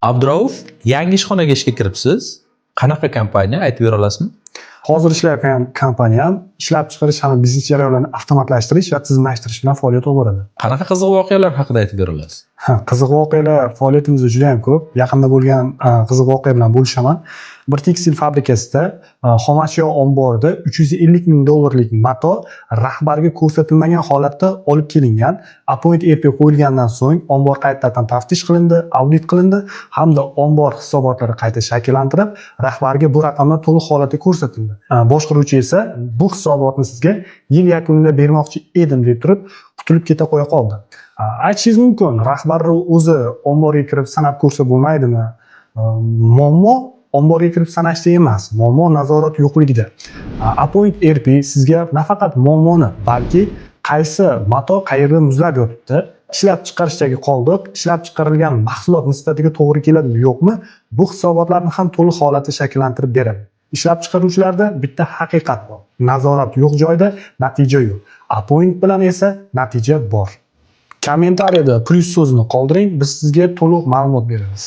Abdurauf, yangi ishxonaga ishga kiribsiz. Qanaqa kompaniya aytib bera olasizmi? Hozir ishlayotgan kompaniyam ishlab chiqarish hamda biznes jarayonlarini avtomatlashtirish va tizimlashtirish bilan faoliyat olib boradi. Qanaqa qiziq voqealar haqida aytib bera olasiz? Qiziq voqealar faoliyatimizda juda ham ko'p. Yaqinda bo'lgan qiziq voqea bilan bo'lishaman. Bir tekstil fabrikasida xomashyo omborida $350 ming mato rahbarga ko'rsatilmagan holatda olib kelingan. Appoint EP qo'yilgandan so'ng ombor qaytadan taftish qilindi, audit qilindi hamda ombor hisobotlari qayta shakllantirib, rahbarga bu raqamlar to'liq holatda ko'rsatildi. Boshqaruvchi esa bu hisobotni sizga yil yakunida bermoqchi edim deb turib, qutulib keta qo'ya qoldi. Aytishingiz mumkin, rahbarni o'zi omborga kirib sanab ko'rsa bo'lmaydimi? Muammo omborga kirib sanashda emas, muammo nazorat yo'qligida. Appoint ERP sizga nafaqat muammoni, balki qaysi mato qayerda muzlab yotibdi, ishlab chiqarishdagi qoldiq, ishlab chiqarilgan mahsulot nisbatiga to'g'ri keladimi, yo'qmi, bu hisobotlarni ham to'liq holatda shakllantirib beradi. Ishlab chiqaruvchilarda bitta haqiqat bor. Nazorat yo'q joyda natija yo'q. Appoint bilan esa natija bor. Kommentariyada plyus so'zini qoldiring, biz sizga to'liq ma'lumot beramiz.